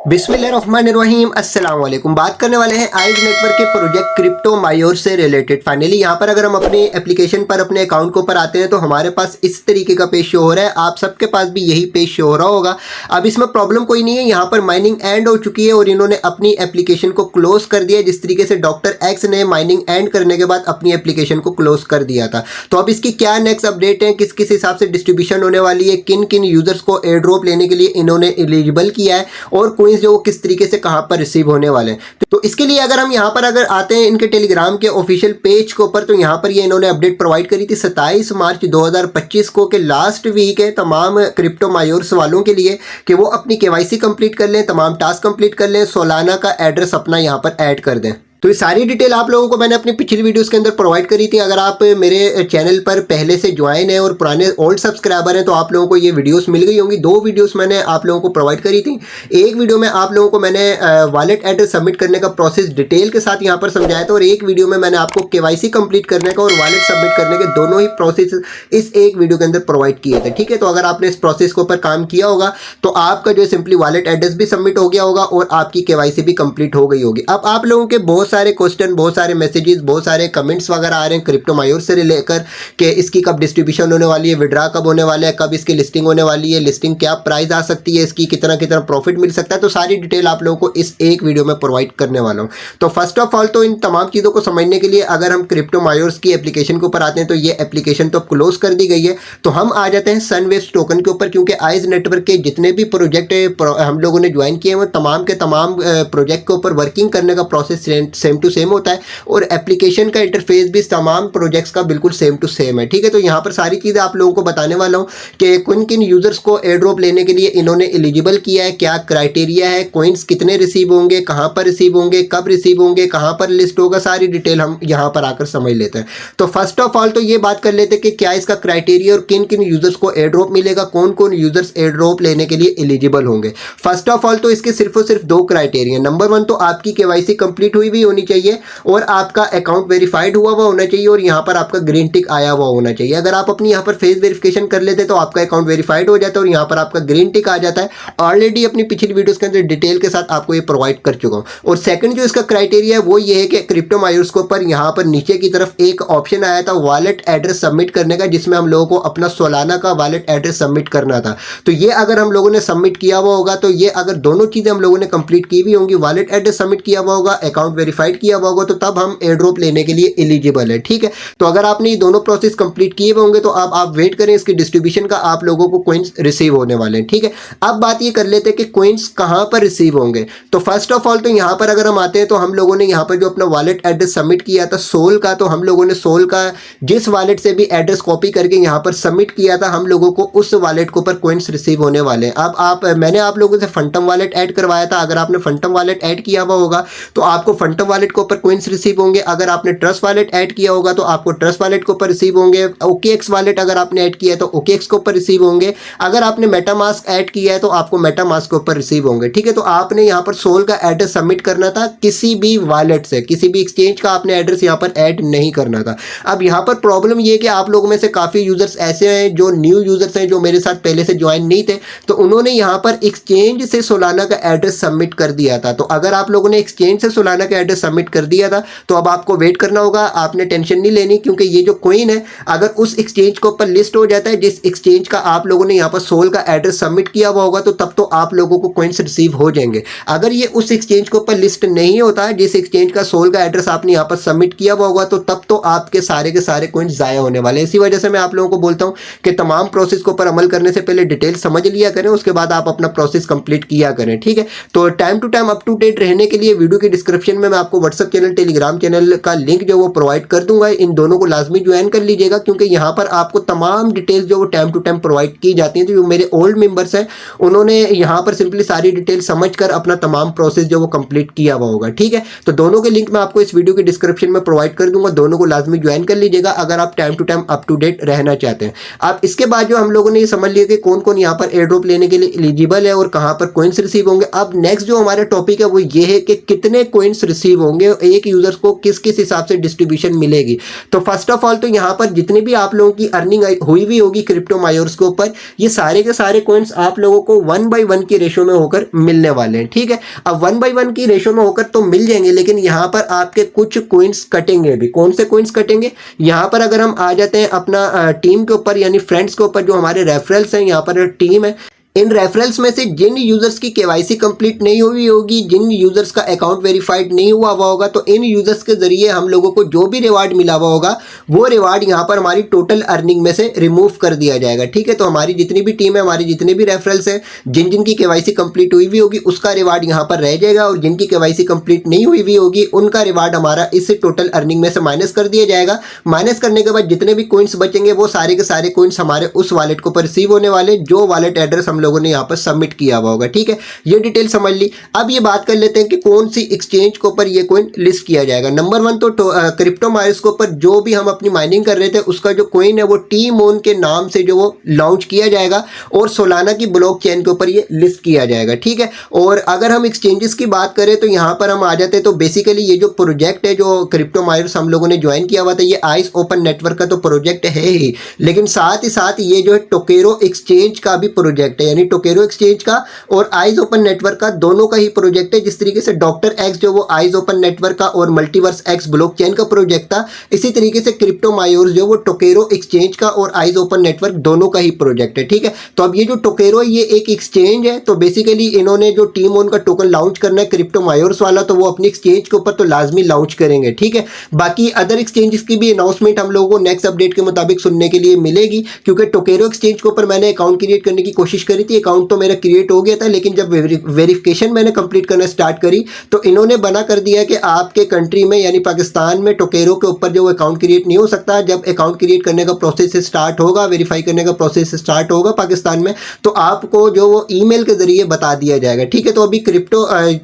बिस्मिल्लाहिर्रहमानिर्रहीम अस्सलाम वालेकुम। बात करने वाले हैं आइज नेटवर्क के प्रोजेक्ट क्रिप्टो मायोर से रिलेटेड। फाइनली यहाँ पर अगर हम अपनी एप्लीकेशन पर अपने अकाउंट के ऊपर आते हैं तो हमारे पास इस तरीके का पेज शो हो रहा है। आप सबके पास भी यही पेज शो हो रहा होगा। अब इसमें प्रॉब्लम कोई नहीं है, यहाँ पर माइनिंग एंड हो चुकी है और इन्होंने अपनी एप्लीकेशन को क्लोज कर दिया, जिस तरीके से डॉक्टर एक्स ने माइनिंग एंड करने के बाद अपनी एप्लीकेशन को क्लोज कर दिया था। तो अब इसकी क्या नेक्स्ट अपडेट है, किस किस हिसाब से डिस्ट्रीब्यूशन होने वाली है, किन किन यूजर्स को एयर ड्रॉप लेने के लिए इन्होंने एलिजिबल किया है और कोई जो किस तरीके से कहां पर रिसीव होने वाले हैं। तो इसके लिए अगर हम यहां पर अगर आते हैं इनके टेलीग्राम के ऑफिशियल पेज के ऊपर, तो यहां पर ये इन्होंने अपडेट प्रोवाइड करी थी 27 मार्च 2025 को कि लास्ट वीक है तमाम क्रिप्टो मायोर्स वालों के लिए कि वो अपनी केवाईसी कंप्लीट कर लें, तमाम टास्क कंप्लीट कर लें, सोलाना का एड्रेस अपना यहां पर ऐड कर दें। तो ये सारी डिटेल आप लोगों को मैंने अपनी पिछली वीडियोस के अंदर प्रोवाइड करी थी। अगर आप मेरे चैनल पर पहले से ज्वाइन है और पुराने ओल्ड सब्सक्राइबर हैं तो आप लोगों को ये वीडियोस मिल गई होंगी। 2 वीडियोस मैंने आप लोगों को प्रोवाइड करी थी। एक वीडियो में आप लोगों को मैंने वॉलेट एड्रेस सबमिट करने का प्रोसेस डिटेल के साथ यहाँ पर समझाया था और एक वीडियो में मैंने आपको केवाईसी कंप्लीट करने का और वॉलेट सबमिट करने के दोनों ही प्रोसेस इस एक वीडियो के अंदर प्रोवाइड किए थे। ठीक है, तो अगर आपने इस प्रोसेस के ऊपर काम किया होगा तो आपका जो सिंपली वॉलेट एड्रेस भी सबमिट हो गया होगा और आपकी केवाईसी भी कंप्लीट हो गई होगी। अब आप लोगों के बहुत सारे क्वेश्चन, बहुत सारे मैसेजेस, बहुत सारे कमेंट्स वगैरह आ रहे हैं क्रिप्टो मायोर से लेकर कि इसकी कब डिस्ट्रीब्यूशन होने वाली है, विड्रा कब होने वाला है, कब इसकी लिस्टिंग होने वाली है, लिस्टिंग क्या प्राइस आ सकती है, इसकी कितना कितना प्रॉफिट मिल सकता है। तो सारी डिटेल आप लोगों को इस एक वीडियो में प्रोवाइड करने वाला हूं। तो फर्स्ट ऑफ ऑल तो इन तमाम चीज़ों को समझने के लिए अगर हम क्रिप्टो मायोर्स की एप्लीकेशन के ऊपर आते हैं तो ये एप्लीकेशन तो क्लोज कर दी गई है। तो हम आ जाते हैं सनवेव्स टोकन के ऊपर, क्योंकि आइज नेटवर्क के जितने भी प्रोजेक्ट हम लोगों ने ज्वाइन किए हैं वो तमाम के तमाम प्रोजेक्ट के ऊपर वर्किंग करने का प्रोसेस सेम टू सेम होता है और एप्लीकेशन का इंटरफेस भी तमाम प्रोजेक्ट्स का बिल्कुल सेम टू सेम है। ठीक है, तो यहाँ पर सारी चीज़ें आप लोगों को बताने वाला हूँ कि किन किन यूजर्स को एयर ड्रॉप लेने के लिए इन्होंने एलिजिबल किया है, क्या क्राइटेरिया है, कॉइन्स कितने रिसीव होंगे, कहाँ पर रिसीव होंगे, कब रिसीव होंगे, कहाँ पर लिस्ट होगा, सारी डिटेल हम यहाँ पर आकर समझ लेते हैं। तो फर्स्ट ऑफ ऑल तो ये बात कर लेते हैं कि क्या इसका क्राइटेरिया और किन किन यूजर्स को एयर ड्रॉप मिलेगा, कौन कौन यूजर्स एयर ड्रॉप लेने के लिए एलिजिबल होंगे। फर्स्ट ऑफ ऑल तो इसके सिर्फ और सिर्फ 2 क्राइटेरिया। नंबर 1 तो आपकी केवाईसी कंप्लीट हुई भी होनी चाहिए और आपका अकाउंट वेरीफाइड हुआ हुआ होना चाहिए और यहाँ पर आपका ग्रीन टिक आया हुआ होना चाहिए। अगर आप अपनी यहाँ पर फेस वेरिफिकेशन कर लेते तो आपका अकाउंट वेरीफाइड हो जाता है और यहाँ पर आपका ग्रीन टिक आ जाता है। ऑलरेडी अपनी पिछली वीडियोस के अंदर डिटेल के साथ आपको ये प्रोवाइड कर चुका हूँ। और सेकंड जो इसका क्राइटेरिया है वो ये है कि क्रिप्टो मायोर्स के ऊपर यहाँ पर नीचे की तरफ एक ऑप्शन आया था वॉलेट एड्रेस सबमिट करने का, जिसमें हम लोगों को अपना सोलाना का वॉलेट एड्रेस सबमिट करना था। तो ये अगर हम लोगों ने सबमिट किया हुआ होगा तो ये अगर दोनों चीज़ें हम लोगों ने कंप्लीट की हुई होंगी, वॉलेट एड्रेस सबमिट किया हुआ होगा, अकाउंट वेरीफाइड किया हुआ होगा, तो तब हम एयर ड्रॉप लेने के लिए एलिजिबल है। ठीक है, तो अगर आपने ये दोनों प्रोसेस कंप्लीट किए हुए होंगे तो अब आप वेट करें इसकी डिस्ट्रीब्यूशन का, आप लोगों को कॉइन्स रिसीव होने वाले हैं। ठीक है, अब बात ये कर लेते हैं कि कॉइन्स कहां पर रिसीव होंगे। तो फर्स्ट ऑफ ऑल तो यहां पर अगर हम आते हैं तो हम लोगों ने यहां पर जो अपना वॉलेट एड्रेस सबमिट किया था सोल का, तो हम लोगों ने सोल का जिस वॉलेट से भी एड्रेस कॉपी करके यहां पर सबमिट किया था, हम लोगों को उस वॉलेट के ऊपर कॉइन्स रिसीव होने वाले हैं। अब मैंने आप लोगों से फंटम वॉलेट ऐड करवाया था। अगर आपने फंटम वॉलेट ऐड किया हुआ होगा तो आपको फंटम वॉलेट के ऊपर कॉइन्स रिसीव होंगे। अगर आपने ट्रस्ट वॉलेट ऐड किया होगा तो आपको ट्रस्ट वॉलेट के ऊपर रिसीव होंगे। OKX वॉलेट अगर आपने ऐड किया है तो OKX के ऊपर रिसीव होंगे। अगर आपने मेटामास्क ऐड किया है तो आपको मेटामास्क के ऊपर रिसीव होंगे। ठीक है, तो आपने यहाँ पर सोल का एड्रेस सबमिट करना था, किसी भी वॉलेट से, किसी भी एक्सचेंज का आपने एड्रेस यहाँ पर ऐड नहीं करना था। अब यहाँ पर प्रॉब्लम ये है कि आप लोगों में से काफ़ी यूजर्स ऐसे हैं जो न्यू यूजर्स हैं, जो मेरे साथ पहले से ज्वाइन नहीं थे, तो उन्होंने यहाँ पर एक्सचेंज से सोलाना का एड्रेस सबमिट कर दिया था। तो अगर आप लोगों ने एक्सचेंज से सोलाना का एड्रेस सबमिट कर दिया था तो अब आपको वेट करना होगा, आपने टेंशन नहीं लेनी, क्योंकि ये जो कॉइन है अगर उस एक्सचेंज के ऊपर लिस्ट हो जाता है जिस एक्सचेंज का आप लोगों ने यहाँ पर सोल का एड्रेस सबमिट किया हुआ होगा, तो तब तो आप लोगों को कॉइन्स रिसीव हो जाएंगे। अगर ये उस एक्सचेंज के ऊपर लिस्ट नहीं होता है जिस एक्सचेंज का सोल का एड्रेस आपने यहाँ पर सबमिट किया हुआ होगा, तो तब तो आपके सारे के सारे कॉइन्स ज़ाया होने वाले हैं। इसी वजह से मैं आप लोगों को बोलता हूँ कि तमाम प्रोसेस के ऊपर अमल करने से पहले डिटेल समझ लिया करें, उसके बाद आप अपना प्रोसेस कंप्लीट किया करें। ठीक है, तो time to time up to date रहने के लिए वीडियो के डिस्क्रिप्शन में मैं आपको व्हाट्सएप चैनल, टेलीग्राम चैनल का लिंक जो वो प्रोवाइड कर दूंगा। इन दोनों को लाजमी ज्वाइन कर लीजिएगा, क्योंकि यहाँ पर आपको तमाम डिटेल्स जो वो टाइम टू टाइम प्रोवाइड की जाती हैं। तो जो मेरे ओल्ड मेंबर्स हैं उन्होंने यहाँ पर सिंपली सारी डिटेल समझकर अपना तमाम प्रोसेस जो वो कंप्लीट किया हुआ होगा। ठीक है, तो दोनों के लिंक मैं आपको इस वीडियो के डिस्क्रिप्शन में प्रोवाइड कर दूंगा, दोनों को लाजमी ज्वाइन कर लीजिएगा अगर आप time to time up to date रहना चाहते हैं। अब इसके बाद जो हम लोगों ने ये समझ लिया कि कौन कौन यहाँ पर एयर ड्रॉप लेने के लिए एलिजिबल है और कहाँ पर कॉइन्स रिसीव होंगे। अब नेक्स्ट जो हमारे टॉपिक है वो ये है कि कितने कॉइन्स रिसीव रिसीव होंगे, एक यूजर्स को किस किस हिसाब से डिस्ट्रीब्यूशन मिलेगी। तो फर्स्ट ऑफ ऑल तो यहाँ पर जितनी भी आप लोगों की अर्निंग हुई भी होगी क्रिप्टो मायोर्स के ऊपर, ये सारे के सारे कॉइन्स आप लोगों को 1/1 की रेशो में होकर मिलने वाले हैं। ठीक है, अब 1/1 की रेशो में होकर तो मिल जाएंगे, लेकिन यहाँ पर आपके कुछ कॉइन्स कटेंगे भी। कौन से कॉइन्स कटेंगे, यहाँ पर अगर हम आ जाते हैं अपना टीम के ऊपर यानी फ्रेंड्स के ऊपर, जो हमारे रेफरल्स हैं, यहाँ पर टीम है, इन रेफरल्स में से जिन यूजर्स की केवाईसी कंप्लीट नहीं हुई होगी, जिन यूजर्स का अकाउंट वेरीफाइड नहीं हुआ होगा, तो इन यूजर्स के जरिए हम लोगों को जो भी रिवार्ड मिला हुआ होगा वो रिवार्ड यहाँ पर हमारी टोटल अर्निंग में से रिमूव कर दिया जाएगा। ठीक है, तो हमारी जितनी भी टीम है, हमारे जितने भी रेफरल्स है, जिन जिन की केवाईसी कंप्लीट हुई हुई होगी उसका रिवार्ड यहाँ पर रह जाएगा, और जिनकी केवाईसी कंप्लीट नहीं हुई हुई होगी उनका रिवार्ड हमारा इस टोटल अर्निंग में से माइनस कर दिया जाएगा। माइनस करने के बाद जितने भी कॉइन्स बचेंगे वो सारे के सारे कॉइन्स हमारे उस वॉलेट को पर रिसीव होने वाले, जो वॉलेट एड्रेस हम लोगों ने यहाँ पर सबमिट किया हुआ होगा। ठीक है, ये डिटेल समझ ली। अब ये बात कर लेते हैं कि कौन सी एक्सचेंज के ऊपर ये कॉइन लिस्ट किया जाएगा। नंबर 1 तो क्रिप्टो मायोर्स के ऊपर जो भी हम अपनी माइनिंग कर रहे थे उसका जो कॉइन है वो टीमोन के नाम से जो वो लॉन्च किया जाएगा, और सोलाना की ब्लॉकचेन के ऊपर ये लिस्ट किया जाएगा। ठीक है, और अगर हम एक्सचेंजेस की बात करें तो यहाँ पर हम आ जाते हैं, तो बेसिकली ये जो प्रोजेक्ट है जो क्रिप्टो मायोर्स हम लोगों ने ज्वाइन किया हुआ था, ये आइस ओपन नेटवर्क का तो प्रोजेक्ट है ही, लेकिन साथ ही साथ ये जो है टोकेरो एक्सचेंज का भी प्रोजेक्ट है, यानी टोकेरो एक्सचेंज का और आइज ओपन नेटवर्क का दोनों का ही प्रोजेक्ट है। जिस तरीके से डॉक्टर एक्स जो वो आइज ओपन नेटवर्क का और मल्टीवर्स एक्स ब्लॉकचेन का प्रोजेक्ट था, इसी तरीके से क्रिप्टो मायोर्स जो वो टोकेरो एक्सचेंज का और आइज ओपन नेटवर्क दोनों का ही प्रोजेक्ट है। ठीक है, तो अब ये जो टोकेरो है ये एक एक्सचेंज है, तो बेसिकली इन्होंने जो टीम ओन का टोकन लॉन्च करना है क्रिप्टो मायोर्स वाला, तो वो अपनी एक्सचेंज के ऊपर तो लाजमी लॉन्च करेंगे। ठीक है, बाकी अदर एक्सचेंजेस की भी अनाउंसमेंट हम लोगों को नेक्स्ट अपडेट के मुताबिक सुनने के लिए मिलेगी, क्योंकि टोकेरो एक्सचेंज के ऊपर मैंने अकाउंट क्रिएट करने की कोशिश करी थी, अकाउंट तो मेरा क्रिएट हो गया था, लेकिन जब वेरिफिकेशन मैंने कंप्लीट करना स्टार्ट करी तो इन्होंने बना कर दिया कि आपके कंट्री में यानी पाकिस्तान में टोकेरो के ऊपर जो अकाउंट क्रिएट नहीं हो सकता। जब अकाउंट क्रिएट करने का प्रोसेस स्टार्ट होगा, वेरीफाई करने का प्रोसेस स्टार्ट होगा पाकिस्तान में, तो आपको जो वो ईमेल के जरिए बता दिया जाएगा। ठीक है, तो अभी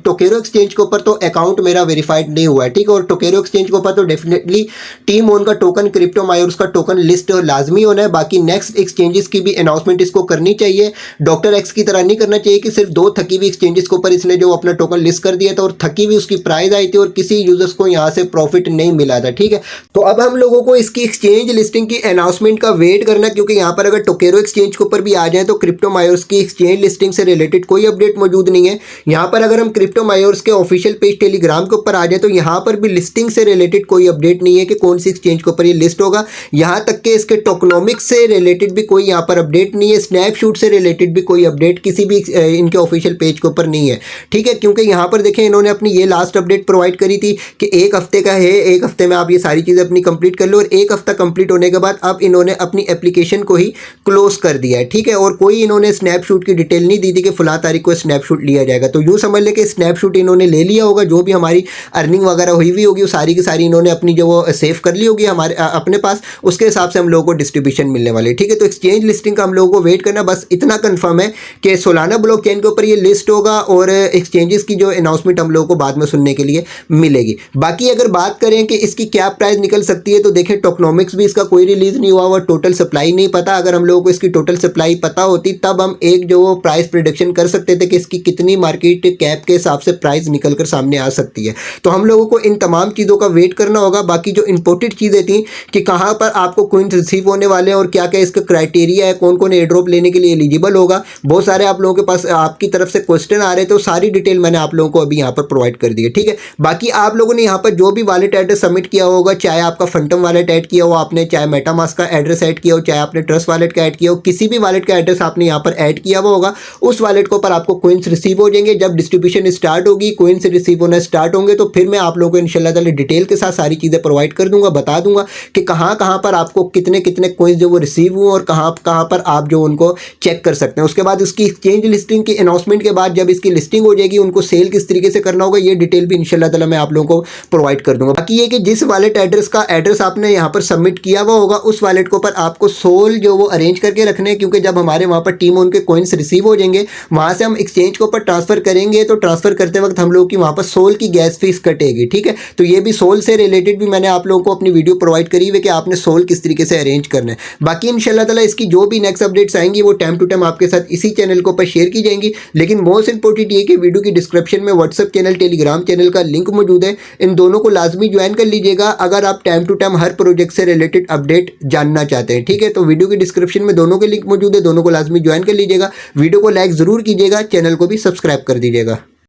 टोकेरो एक्सचेंज के ऊपर तो अकाउंट मेरा वेरीफाइड नहीं हुआ है। ठीक है, और टोकेरो एक्सचेंज के ऊपर तो डेफिनेटली टीम ओन का टोकन, क्रिप्टो मायोर्स का टोकन लिस्ट लाजमी होना है। बाकी नेक्स्ट एक्सचेंजेस की भी अनाउंसमेंट इसको करनी चाहिए, डॉक्टर एक्स की तरह नहीं करना चाहिए कि सिर्फ 2 थकी हुई एक्सचेंजेस के ऊपर इसने जो अपना टोकन लिस्ट कर दिया था और थकी हुई उसकी प्राइस आई थी और किसी यूजर्स को यहाँ से प्रॉफिट नहीं मिला था। ठीक है, तो अब हम लोगों को इसकी एक्सचेंज लिस्टिंग की अनाउंसमेंट का वेट करना, क्योंकि यहाँ पर अगर टोकेरो एक्सचेंज के ऊपर भी आ जाए तो क्रिप्टो मायोर्स की एक्सचेंज लिस्टिंग से रिलेटेड कोई अपडेट मौजूद नहीं है। यहाँ पर अगर हम क्रिप्टो मायोर्स के ऑफिशियल पेज टेलीग्राम के ऊपर आ जाए तो यहाँ पर भी लिस्टिंग से रिलेटेड कोई अपडेट नहीं है कि कौन सी एक्सचेंज के ऊपर ये लिस्ट होगा। यहाँ तक कि इसके टोकनोमिक्स से रिलेटेड भी कोई यहाँ पर अपडेट नहीं है, स्नैपशॉट से रिलेटेड भी कोई अपडेट किसी भी इनके ऑफिशियल पेज के ऊपर नहीं है। ठीक है, क्योंकि यहाँ पर देखें इन्होंने अपनी ये लास्ट अपडेट प्रोवाइड करी थी कि 1 हफ्ते का है, 1 हफ्ते में आप ये सारी चीज़ें अपनी कंप्लीट कर लो, और 1 हफ्ता कंप्लीट होने के बाद अब इन्होंने अपनी एप्लीकेशन को ही क्लोज कर दिया है। ठीक है, और कोई इन्होंने स्नैपशॉट की डिटेल नहीं दी थी कि फला तारीख को स्नैपशॉट लिया जाएगा। तो यूँ समझ लें कि स्नैपशॉट इन्होंने ले लिया होगा, जो भी हमारी अर्निंग वगैरह हुई हुई होगी वो सारी की सारी इन्होंने अपनी जो वो सेव कर ली होगी हमारे अपने पास, उसके हिसाब से हम लोगों को डिस्ट्रीब्यूशन मिलने वाले। ठीक है, तो एक्सचेंज लिस्टिंग का हम लोगों को वेट करना, बस इतना कंफर्म है कि सोलाना ब्लॉकचेन के ऊपर ये लिस्ट होगा और एक्सचेंजेस की जो अनाउंसमेंट हम लोगों को बाद में सुनने के लिए मिलेगी। बाकी अगर बात करें कि इसकी क्या प्राइस निकल सकती है, तो देखें टोकनोमिक्स भी इसका कोई रिलीज नहीं हुआ, टोटल सप्लाई नहीं पता। अगर हम लोगों को इसकी टोटल सप्लाई पता होती तब हम एक जो प्राइस प्रेडिक्शन कर सकते थे कि इसकी कितनी मार्केट कैप के हिसाब से प्राइस निकल कर सामने आ सकती है। तो हम लोगों को इन तमाम चीज़ों का वेट करना होगा। बाकी जो इंपोर्टेड चीज़ें थी कि कहाँ पर आपको कॉइन्स रिसीव होने वाले हैं और क्या क्या इसका क्राइटेरिया है, कौन कौन एयर ड्रॉप लेने के लिए एलिजिबल होगा, बहुत सारे आप लोगों के पास आपकी तरफ से क्वेश्चन आ रहे थे, तो सारी डिटेल मैंने आप लोगों को अभी यहाँ पर प्रोवाइड कर दी है। ठीक है, बाकी आप लोगों ने यहाँ पर जो भी वॉलेट एड्रेस सबमिट किया होगा, चाहे आपका फंटम वॉलेट ऐड किया हो आपने, चाहे मेटामास्क का एड्रेस ऐड किया हो, चाहे आपने ट्रस्ट वॉलेट का ऐड किया हो, किसी भी वॉलेट का एड्रेस आपने यहाँ पर ऐड किया हुआ होगा, उस वॉलेट के ऊपर आपको कॉइन्स रिसीव हो जाएंगे। जब डिस्ट्रीब्यूशन स्टार्ट होगी, कॉइन्स रिसीव होना स्टार्ट होंगे, तो फिर मैं आप लोगों को इंशाल्लाह ताला डिटेल के साथ सारी चीज़ें प्रोवाइड कर दूंगा, बता दूंगा कि कहाँ कहाँ पर आपको कितने कितने कॉइन्स जो वो रिसीव हुए और कहाँ कहाँ पर आप जो उनको चेक कर सकते हैं। उसके बाद उसकी एक्सचेंज लिस्टिंग की अनाउंसमेंट के बाद जब इसकी लिस्टिंग हो जाएगी, उनको सेल किस तरीके से करना होगा, ये डिटेल भी इंशाल्लाह ताला मैं आप लोगों को प्रोवाइड कर दूंगा। बाकी ये कि जिस वॉलेट एड्रेस का एड्रेस आपने यहाँ पर सबमिट किया हुआ होगा, उस वॉलेट के ऊपर आपको सोल जो वो अरेंज करके रखने हैं, क्योंकि जब हमारे वहाँ पर टीम उनके कॉइन्स रिसीव हो जाएंगे, वहाँ से हम एक्सचेंज के ऊपर ट्रांसफर करेंगे, तो ट्रांसफर करते वक्त हम लोग की वहाँ पर सोल की गैस फीस कटेगी। ठीक है, तो ये भी सोल से रिलेटेड भी मैंने आप लोगों को अपनी वीडियो प्रोवाइड करी हुई कि आपने सोल किस तरीके से अरेंज करना है। बाकी इंशाल्लाह ताला इसकी जो भी नेक्स्ट अपडेट्स आएंगी वो टाइम टू टाइम आपके साथ इसी चैनल के ऊपर शेयर की जाएंगी। लेकिन मोस्ट इंपॉर्टेंट ये कि वीडियो की डिस्क्रिप्शन में व्हाट्सएप चैनल, टेलीग्राम चैनल का लिंक मौजूद है। इन दोनों को लाजमी ज्वाइन कर लीजिएगा अगर आप टाइम टू टाइम हर प्रोजेक्ट से रिलेटेड अपडेट जानना चाहते हैं। ठीक है, तो वीडियो की डिस्क्रिप्शन में दोनों के लिंक मौजूद है, दोनों को लाजमी ज्वाइन कर लीजिएगा। वीडियो को लाइक ज़रूर कीजिएगा, चैनल को भी सब्सक्राइब कर दीजिएगा।